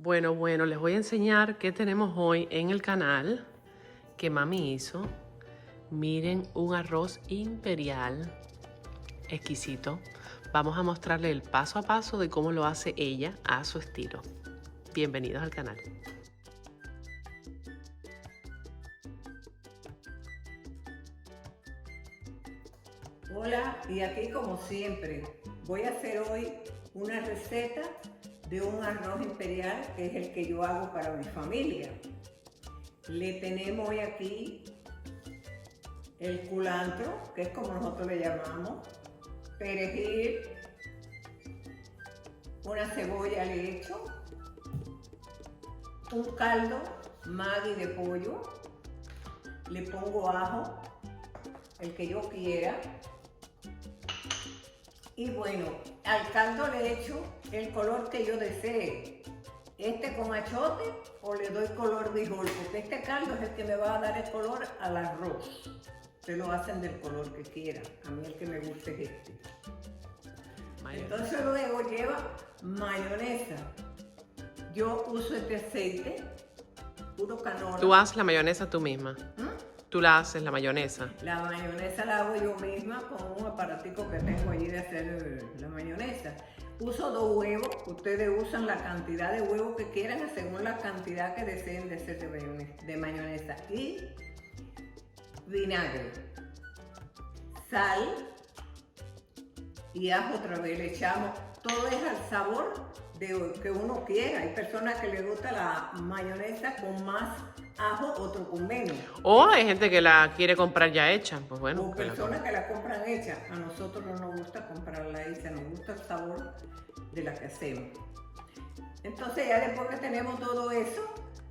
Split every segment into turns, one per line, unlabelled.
Bueno, les voy a enseñar qué tenemos hoy en el canal que mami hizo. Miren, un arroz imperial exquisito. Vamos a mostrarle el paso a paso de cómo lo hace ella a su estilo. Bienvenidos al canal.
Hola, y aquí como siempre voy a hacer hoy una receta de un arroz imperial que es el que yo hago para mi familia. Le tenemos hoy aquí el culantro, que es como nosotros le llamamos, perejil, una cebolla le echo, un caldo Maggi de pollo, le pongo ajo, el que yo quiera. Y bueno, al caldo le echo el color que yo desee. Este con achote o le doy color bijol, porque este caldo es el que me va a dar el color al arroz. Ustedes lo hacen del color que quieran. A mí el que me gusta es este. Entonces luego lleva mayonesa. Yo uso este aceite, puro canola.
¿Tú haces la mayonesa tú misma? ¿Tú la haces, la mayonesa?
La mayonesa la hago yo misma con un aparatico que tengo allí de hacer la mayonesa. Uso 2 huevos, ustedes usan la cantidad de huevos que quieran según la cantidad que deseen de hacer de mayonesa. Y vinagre, sal y ajo otra vez. Le echamos, todo es al sabor de que uno quiera. Hay personas que les gusta la mayonesa con más ajo, otro con menos.
O hay gente que la quiere comprar ya hecha. Pues bueno.
O personas que la compran hecha. A nosotros no nos gusta comprarla hecha, nos gusta el sabor de la que hacemos. Entonces ya después que tenemos todo eso,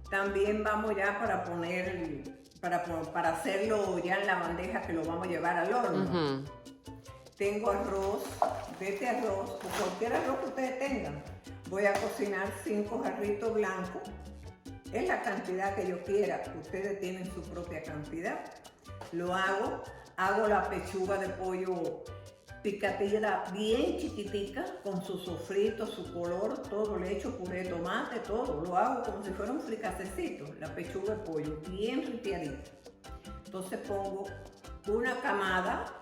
también vamos ya para poner, para hacerlo ya en la bandeja que lo vamos a llevar al horno. Tengo arroz, de este arroz, o cualquier arroz que ustedes tengan. Voy a cocinar 5 jarritos blancos. Es la cantidad que yo quiera, ustedes tienen su propia cantidad. Lo hago la pechuga de pollo picadilla bien chiquitica, con su sofrito, su color, todo, le echo puré de tomate, todo. Lo hago como si fuera un fricasecito, la pechuga de pollo, bien ripiadita. Entonces pongo una camada,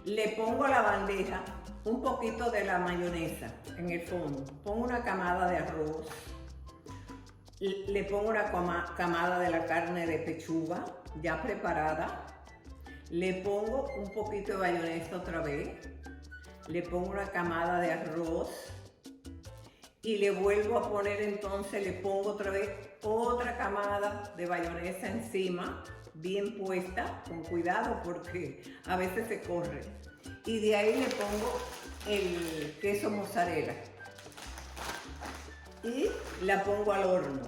le pongo a la bandeja un poquito de la mayonesa en el fondo. Pongo una camada de arroz. Le pongo una camada de la carne de pechuga ya preparada. Le pongo un poquito de mayonesa otra vez. Le pongo una camada de arroz. Y le vuelvo a poner entonces, le pongo otra vez otra camada de mayonesa encima, bien puesta, con cuidado porque a veces se corre. Y de ahí le pongo el queso mozzarella. Y la pongo al horno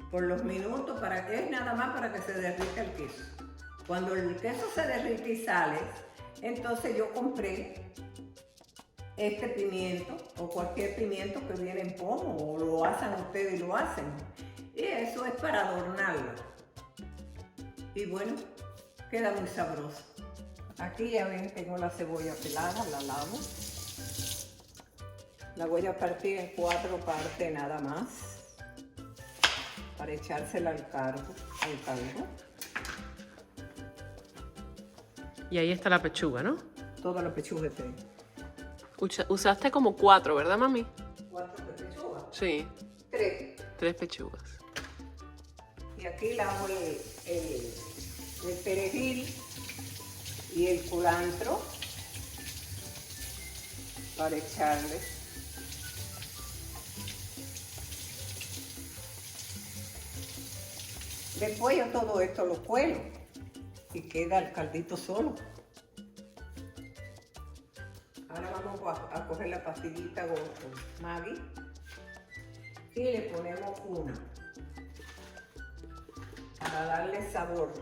por los minutos, es nada más para que se derrita el queso. Cuando el queso se derrite y sale, entonces yo compré este pimiento o cualquier pimiento que viene en pomo, o lo hacen ustedes y lo hacen. Y eso es para adornarlo. Y bueno, queda muy sabroso. Aquí ya ven, tengo la cebolla pelada, la lavo. La voy a partir en 4 partes nada más, para echársela al caldo.
Y ahí está la pechuga, ¿no?
Toda la pechuga de tengo.
Usaste como 4, ¿verdad, mami?
4 de pechuga.
Sí.
3.
3 pechugas.
Y aquí lavo el perejil y el culantro para echarle. Después yo todo esto lo cuelo y queda el caldito solo. Ahora vamos a coger la pastillita con Maggi y le ponemos una para darle sabor.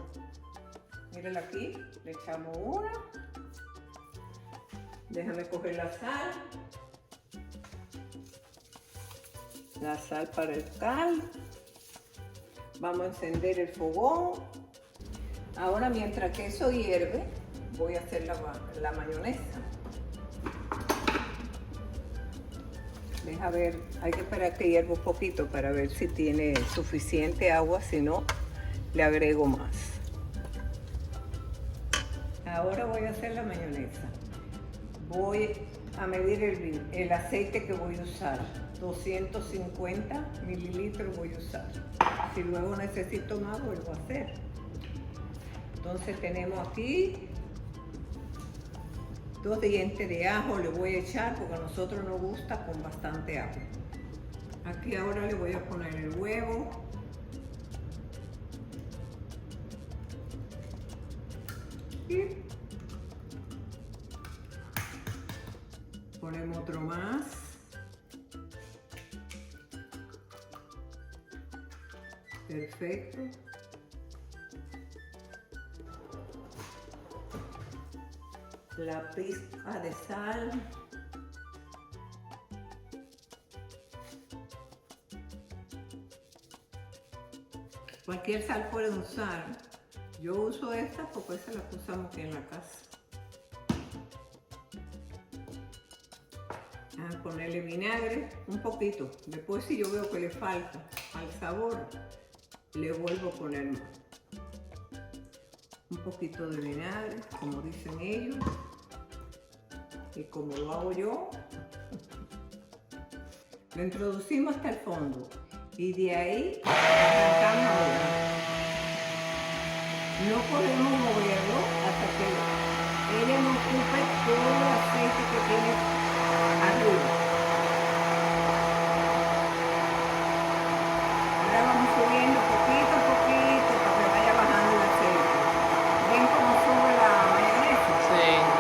Mírenla aquí, le echamos una. Déjame coger la sal. La sal para el caldo. Vamos a encender el fogón. Ahora mientras que eso hierve, voy a hacer la mayonesa. Deja ver, hay que esperar que hierva un poquito para ver si tiene suficiente agua, si no, le agrego más. Ahora voy a hacer la mayonesa. Voy a medir el aceite que voy a usar. 250 mililitros voy a usar. Si luego necesito más, vuelvo a hacer. Entonces tenemos aquí 2 dientes de ajo, le voy a echar porque a nosotros nos gusta con bastante agua. Aquí ahora le voy a poner el huevo. Y ponemos otro más. Perfecto. La pizca de sal. Cualquier sal pueden usar. Yo uso esta porque esa la usamos aquí en la casa. A ponerle vinagre, un poquito. Después si yo veo que le falta al sabor, le vuelvo a poner más. Un poquito de vinagre, como dicen ellos. Y como lo hago yo, lo introducimos hasta el fondo y de ahí arrancamos a mover. No podemos moverlo hasta que ella no ocupe todo el aceite que tiene arriba. Ahora vamos subiendo poquito a poquito para que vaya bajando el aceite. ¿Ven cómo sube la mayonesa?
Sí.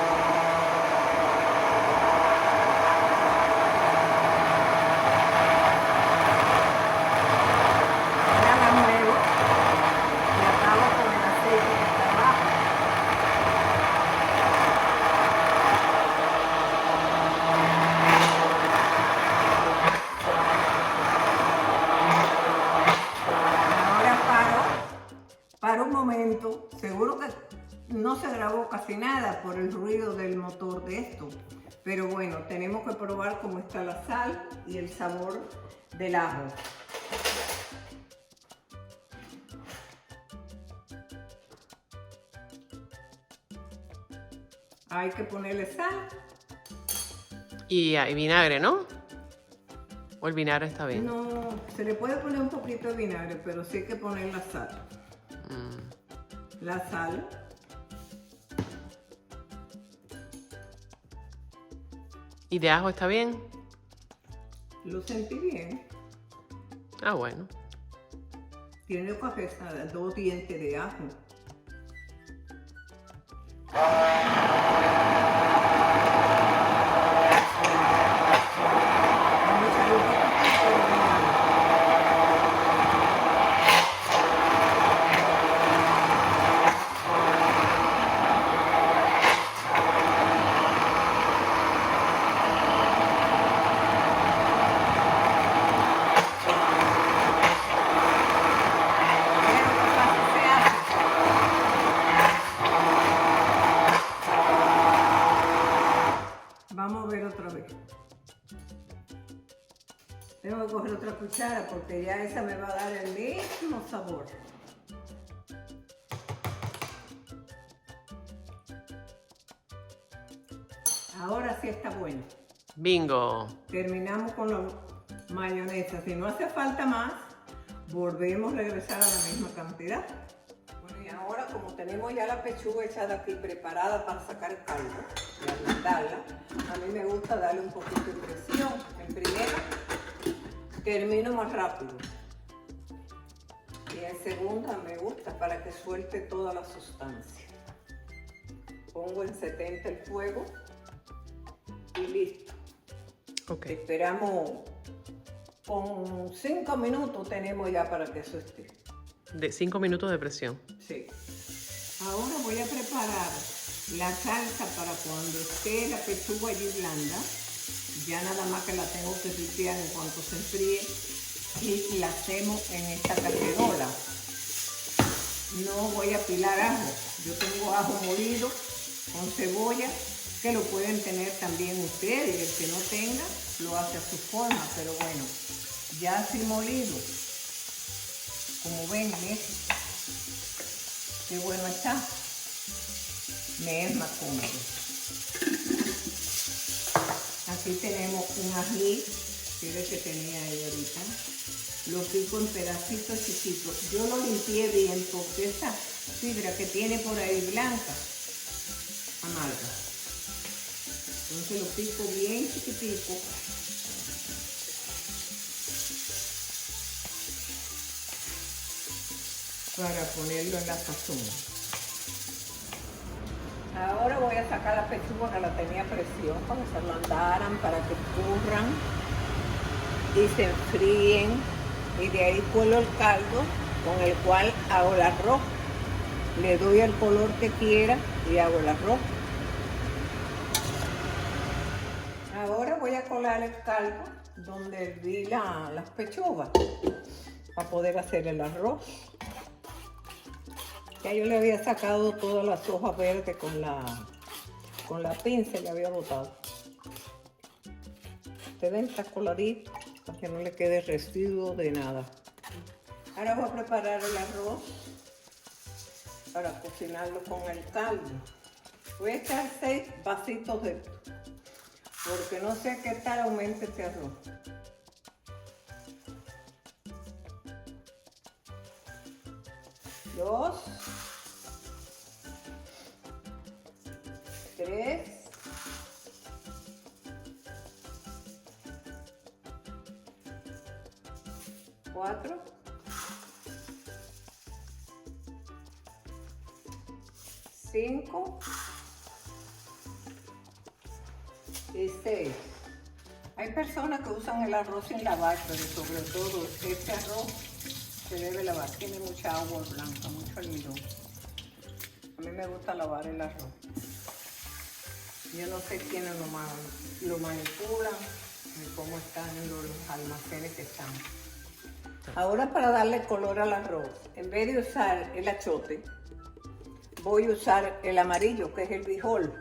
Para un momento, seguro que no se grabó casi nada por el ruido del motor de esto, pero bueno, tenemos que probar cómo está la sal y el sabor del ajo. Hay que ponerle sal.
Y hay vinagre, ¿no? ¿O el vinagre está bien?
No, se le puede poner un poquito de vinagre, pero sí hay que poner la sal. La sal.
¿Y de ajo está bien?
Lo sentí bien.
Ah, bueno.
Tiene café, 2 dientes de ajo. Vamos a ver otra vez. Tengo que coger otra cuchara porque ya esa me va a dar el mismo sabor. Ahora sí está bueno.
Bingo.
Terminamos con la mayonesa. Si no hace falta más, volvemos a regresar a la misma cantidad. Bueno, y ahora como tenemos ya la pechuga echada aquí preparada para sacar el caldo y ablandarla, a mí me gusta darle un poquito de presión. En primera, termino más rápido. Y en segunda me gusta para que suelte toda la sustancia. Pongo en 70 el fuego y listo.
Ok.
Esperamos con 5 minutos tenemos ya para que eso esté.
De 5 minutos de presión.
Sí. Ahora voy a preparar la salsa para cuando esté la pechuga allí blanda. Ya nada más que la tengo que ripiar en cuanto se enfríe y la hacemos en esta cacerola. No voy a pilar ajo. Yo tengo ajo molido con cebolla que lo pueden tener también ustedes, y el que no tenga lo hace a su forma, pero bueno, ya así molido, como ven, miren, qué bueno está, me es más cómodo. Aquí tenemos un ají, que que tenía ahí ahorita, lo pico en pedacitos chiquitos. Yo lo limpié bien porque esa fibra que tiene por ahí blanca, amarga. Entonces lo pico bien chiquitico. Para ponerlo en la sazón. Ahora voy a sacar la pechuga que la tenía a presión para que se lo andaran, para que curran y se enfríen. Y de ahí cuelo el caldo con el cual hago el arroz. Le doy el color que quiera y hago el arroz. Ahora voy a colar el caldo donde herví las pechugas para poder hacer el arroz. Ya yo le había sacado todas las hojas verdes con la pinza, le había botado. Ustedes ven, está coladito para que no le quede residuo de nada. Ahora voy a preparar el arroz para cocinarlo con el caldo. Voy a echar 6 vasitos de esto, porque no sé qué tal aumente este arroz. Dos, 3, 4, 5 y 6. Hay personas que usan el arroz sin lavar, pero sobre todo este arroz se debe lavar. Tiene mucha agua blanca, mucho almidón. A mí me gusta lavar el arroz. Yo no sé quiénes lo manipulan ni cómo están los almacenes que están. Ahora, para darle color al arroz, en vez de usar el achote, voy a usar el amarillo, que es el frijol,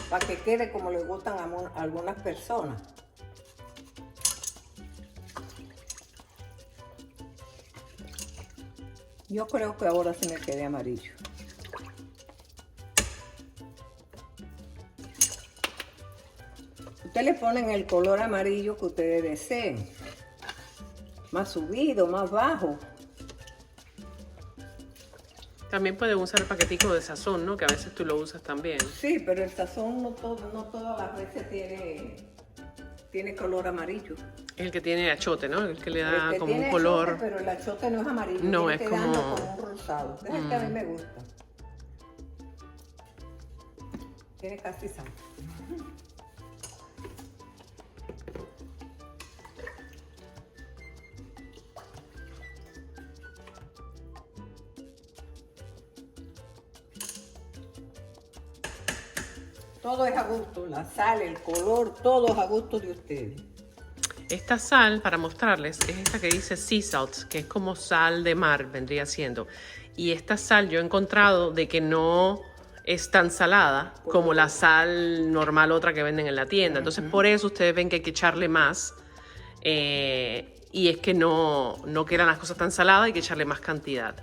para que quede como le gustan a algunas personas. Yo creo que ahora sí me quede amarillo. Ustedes le ponen el color amarillo que ustedes deseen. Más subido, más bajo.
También pueden usar el paquetico de sazón, ¿no? Que a veces tú lo usas también.
Sí, pero el sazón no todas las veces tiene color amarillo.
Es el que tiene achote, ¿no? El que le da
El que
como
tiene
un color.
achote, pero el achote no es amarillo.
No,
viene
es
quedando
como
un rosado. Es el que a mí me gusta. Tiene casi sal. Todo es a gusto, la sal, el color, todo es a gusto de ustedes.
Esta sal, para mostrarles, es esta que dice sea salt, que es como sal de mar, vendría siendo. Y esta sal yo he encontrado de que no es tan salada como la sal normal otra que venden en la tienda. Entonces, por eso ustedes ven que hay que echarle más. Y es que no quedan las cosas tan saladas, hay que echarle más cantidad.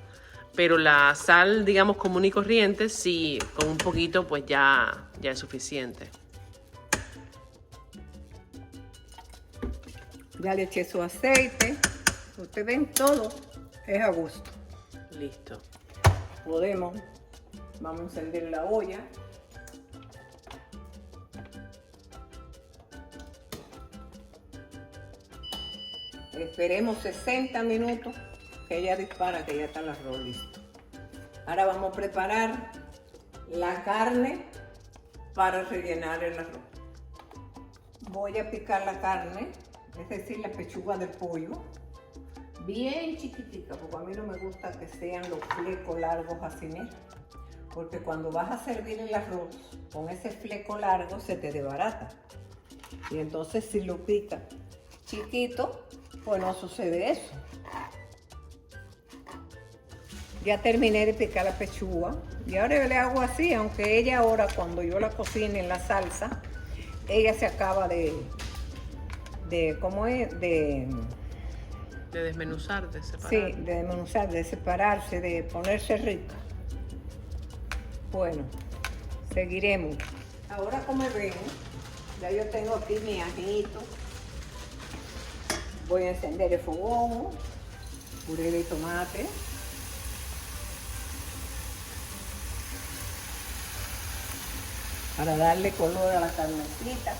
Pero la sal, digamos, común y corriente, sí, con un poquito, pues ya es suficiente.
Ya le eché su aceite. Ustedes ven, todo es a gusto.
Listo.
Vamos a encender la olla. Esperemos 60 minutos que ella dispara, que ya está el arroz listo. Ahora vamos a preparar la carne para rellenar el arroz. Voy a picar la carne, es decir, la pechuga del pollo, bien chiquitica, porque a mí no me gusta que sean los flecos largos así, ¿no? Porque cuando vas a servir el arroz con ese fleco largo se te desbarata. Y entonces si lo picas chiquito, pues no sucede eso. Ya terminé de picar la pechuga. Y ahora yo le hago así, aunque ella ahora cuando yo la cocine en la salsa, ella se acaba ¿cómo es?
De desmenuzar, de separar.
Sí, de desmenuzar, de separarse, de ponerse rica. Bueno, seguiremos. Ahora como ven, ya yo tengo aquí mi ajito. Voy a encender el fogón, puré de tomate. Para darle color a la carnecita.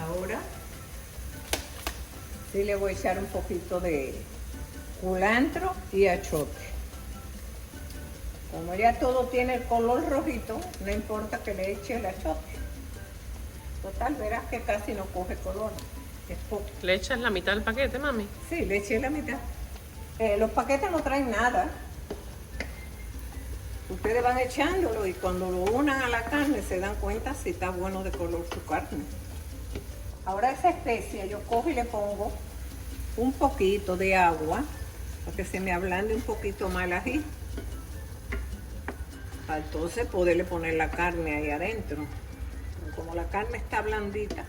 Ahora sí le voy a echar un poquito de culantro y achote. Como ya todo tiene el color rojito, no importa que le eche el achote. Total, verás que casi no coge color. Es poco.
¿Le echas la mitad del paquete, mami?
Sí, le eché la mitad. Los paquetes no traen nada. Ustedes van echándolo y cuando lo unan a la carne se dan cuenta si está bueno de color su carne. Ahora esa especia yo cojo y le pongo un poquito de agua para que se me ablande un poquito más el ají. Para entonces poderle poner la carne ahí adentro. Como la carne está blandita,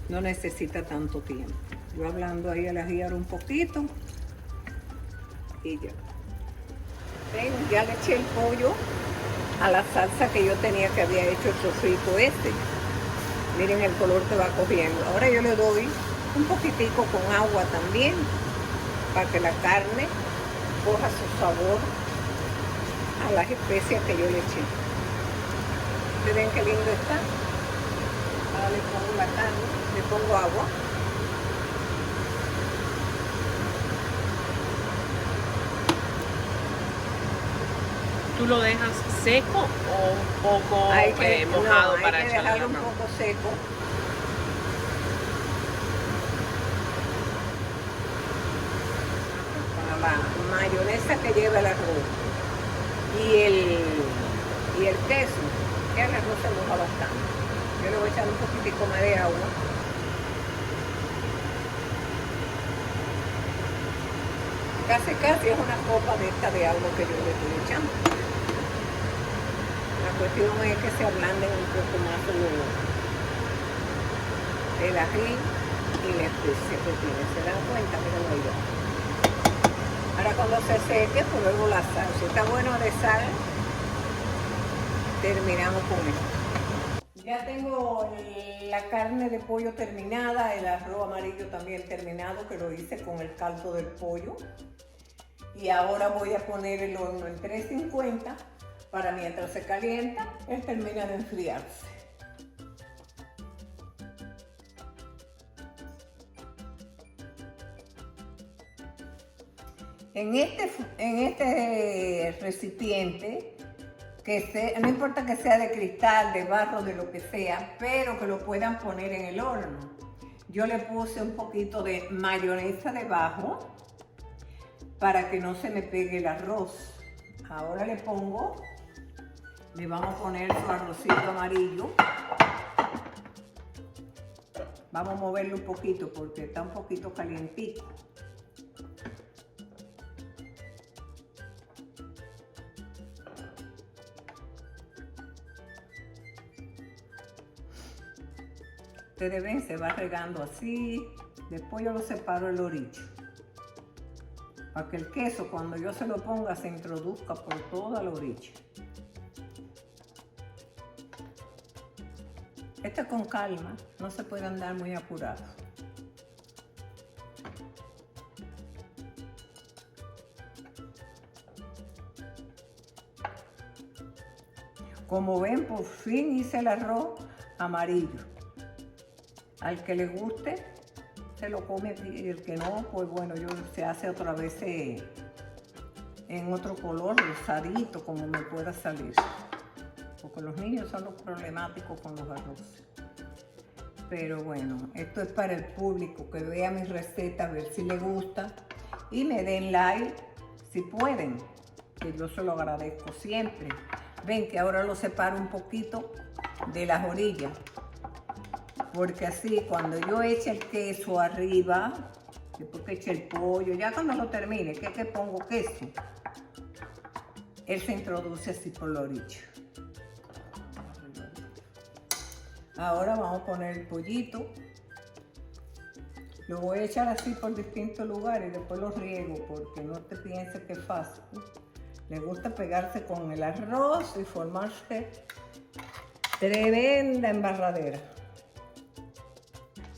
no necesita tanto tiempo. Yo ablando ahí el ají ahora un poquito y ya. Ven, ya le eché el pollo a la salsa que yo tenía que había hecho el sofrito este. Miren el color que va cogiendo. Ahora yo le doy un poquitico con agua también para que la carne coja su sabor a las especias que yo le eché. ¿Ustedes ven qué lindo está? Ahora le pongo la carne, le pongo agua.
¿Tú lo dejas seco o un poco mojado para echarle
dejarlo un
la
poco seco. Con la mayonesa que lleva el arroz y el queso, que el arroz se moja bastante. Yo le voy a echar un poquitico más de agua. Casi es una copa de esta de agua que yo le estoy echando. La cuestión es que se ablanden un poco más el ají y la especia que tiene. ¿Se dan cuenta? Miren ahí va. Ahora cuando se seque, pues luego la sal. Si está bueno de sal, terminamos con esto. Ya tengo la carne de pollo terminada, el arroz amarillo también terminado, que lo hice con el caldo del pollo. Y ahora voy a poner el horno en 350 para mientras se calienta, él termina de enfriarse. En este recipiente, no importa que sea de cristal, de barro, de lo que sea, pero que lo puedan poner en el horno. Yo le puse un poquito de mayonesa debajo para que no se me pegue el arroz. Ahora le vamos a poner su arrocito amarillo. Vamos a moverlo un poquito porque está un poquito calientito. Ustedes ven, se va regando así. Después yo lo separo el orillo, para que el queso cuando yo se lo ponga se introduzca por toda la orilla. Esto es con calma, no se puede andar muy apurado. Como ven, por fin hice el arroz amarillo. Al que le guste, se lo come, y el que no, pues bueno, se hace otra vez en otro color, rosadito, como me pueda salir. Porque los niños son los problemáticos con los arroces. Pero bueno, esto es para el público, que vea mi receta, a ver si le gusta. Y me den like si pueden, que yo se lo agradezco siempre. Ven que ahora lo separo un poquito de las orillas. Porque así cuando yo eche el queso arriba, después que eche el pollo, ya cuando lo termine, que pongo queso. él se introduce así por la orilla. Ahora vamos a poner el pollito. Lo voy a echar así por distintos lugares y después lo riego porque no te pienses que es fácil. Le gusta pegarse con el arroz y formarse tremenda embarradera.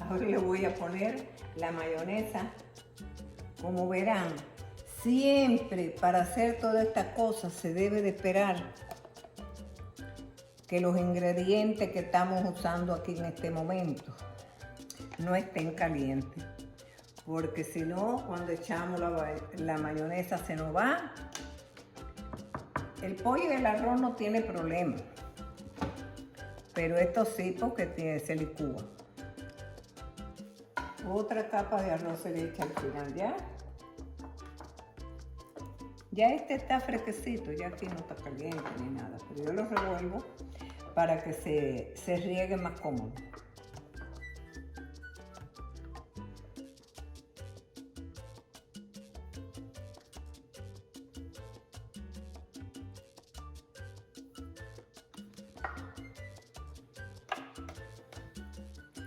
Ahora le voy a poner la mayonesa. Como verán, siempre para hacer todas estas cosas se debe de esperar que los ingredientes que estamos usando aquí en este momento no estén calientes, porque si no, cuando echamos la mayonesa se nos va. El pollo y el arroz no tiene problema, pero esto sí, porque se licúa. Otra capa de arroz se le echa al final, ¿ya? Ya este está fresquecito, ya aquí no está caliente ni nada, pero yo lo revuelvo para que se riegue más cómodo.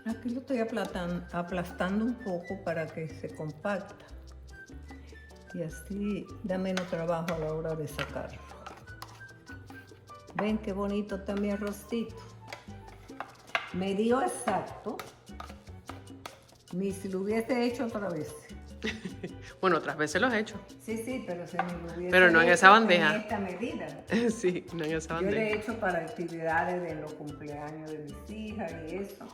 Aquí lo estoy aplastando un poco para que se compacta y así da menos trabajo a la hora de sacarlo. Ven qué bonito está mi arrocito. Me dio exacto, ni si lo hubiese hecho otra vez.
Bueno, otras veces lo has hecho.
Sí, pero si me lo hubiese
Pero no en
hecho
esa bandeja.
en esta medida.
Sí, no en esa
Yo le
bandeja.
he hecho para actividades de los cumpleaños de mis hijas y eso.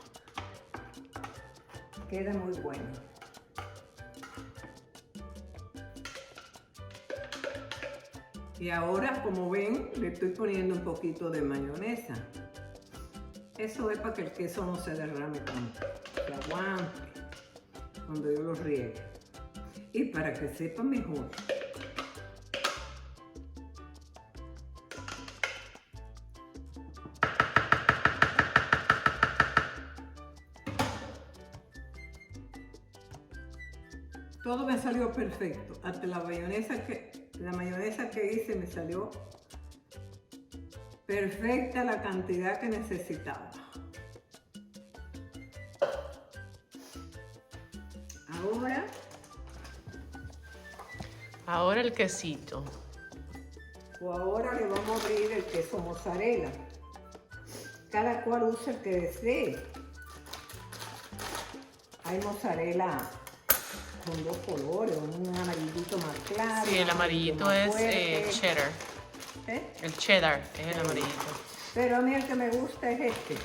Queda muy bueno. Y ahora, como ven, le estoy poniendo un poquito de mayonesa. Eso es para que el queso no se derrame tanto, que aguante cuando yo lo riegue. Y para que sepa mejor. Todo me salió perfecto, hasta la mayonesa que hice me salió perfecta la cantidad que necesitaba.
Ahora el quesito.
Ahora le vamos a abrir el queso mozzarella. Cada cual usa el que desee. Hay mozzarella con dos colores, un amarillito más claro.
Sí, el amarillito es cheddar.
¿Eh?
El cheddar es el amarillito.
Pero a mí el que me gusta es este.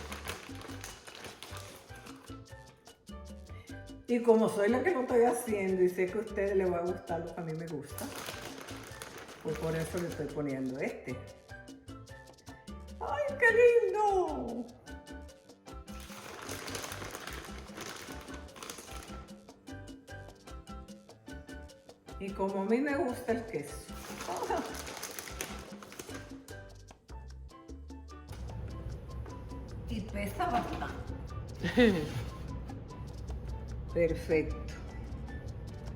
Y como soy la que lo estoy haciendo y sé que a ustedes les va a gustar lo que a mí me gusta, pues por eso le estoy poniendo este. ¡Ay, qué lindo! Y como a mí me gusta el queso. Y pesa bastante. Perfecto.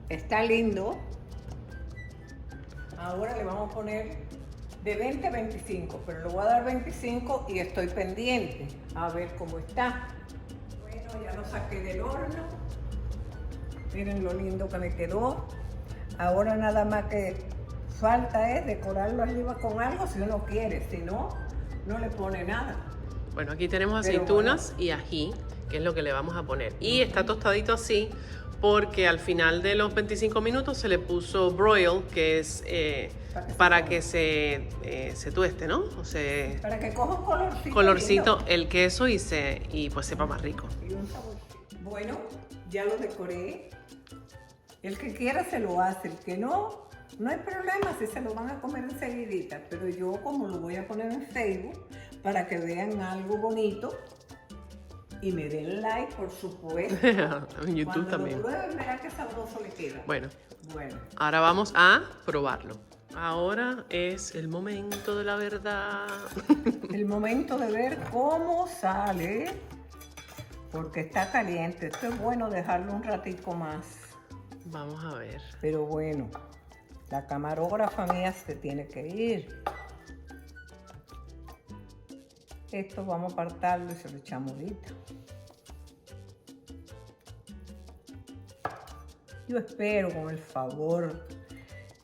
Está lindo. Ahora le vamos a poner de 20 a 25, pero le voy a dar 25 y estoy pendiente a ver cómo está. Bueno, ya lo saqué del horno. Miren lo lindo que me quedó. Ahora nada más que falta es decorarlo arriba con algo si uno quiere, si no, no le pone nada.
Bueno, aquí tenemos
Pero
aceitunas y ají, que es lo que le vamos a poner. Y está tostadito así porque al final de los 25 minutos se le puso broil, que es para que se tueste, ¿no? O sea,
para que coja un
colorcito
lindo.
el queso y pues sepa más rico.
Y un saborcito. Bueno, ya lo decoré. El que quiera se lo hace, el que no, no hay problema si se lo van a comer enseguidita. Pero yo como lo voy a poner en Facebook para que vean algo bonito y me den like, por supuesto.
En YouTube
Cuando
también.
lo prueben verán qué sabroso le queda.
Bueno,
Bueno,
ahora vamos a probarlo. Ahora es el momento de la verdad.
el momento de ver cómo sale, porque está caliente. Esto es bueno dejarlo un ratico más.
Vamos a ver.
Pero bueno, La camarógrafa mía se tiene que ir. Esto vamos a apartarlo y se lo echamos ahorita. Yo espero, con el favor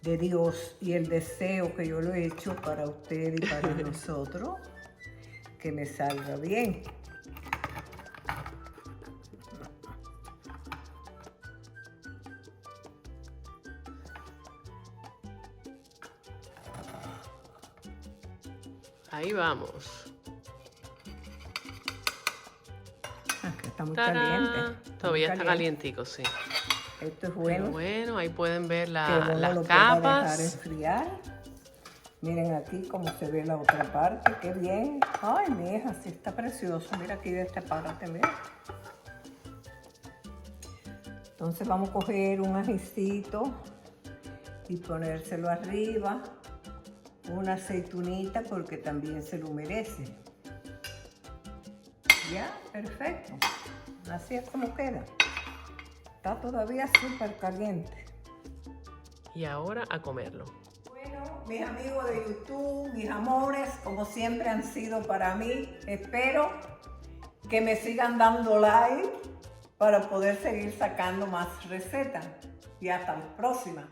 de Dios y el deseo que yo lo he hecho para usted y para nosotros, que me salga bien.
Ahí vamos.
Que está muy
¡Tarán!
caliente.
Todavía
muy
está calientico, sí.
Esto es
Pero
bueno.
bueno, ahí pueden ver
Que
las
uno lo pueda dejar
capas.
enfriar. Miren aquí cómo se ve la otra parte, qué bien. Ay, mi hija, sí está precioso. Mira aquí de esta parte, mira. Entonces vamos a coger un ajicito y ponérselo arriba. Una aceitunita porque también se lo merece. Ya, perfecto. Así es como queda. Está todavía súper caliente.
Y ahora a comerlo.
Bueno, mis amigos de YouTube, mis amores, como siempre han sido para mí, espero que me sigan dando like para poder seguir sacando más recetas. Y hasta la próxima.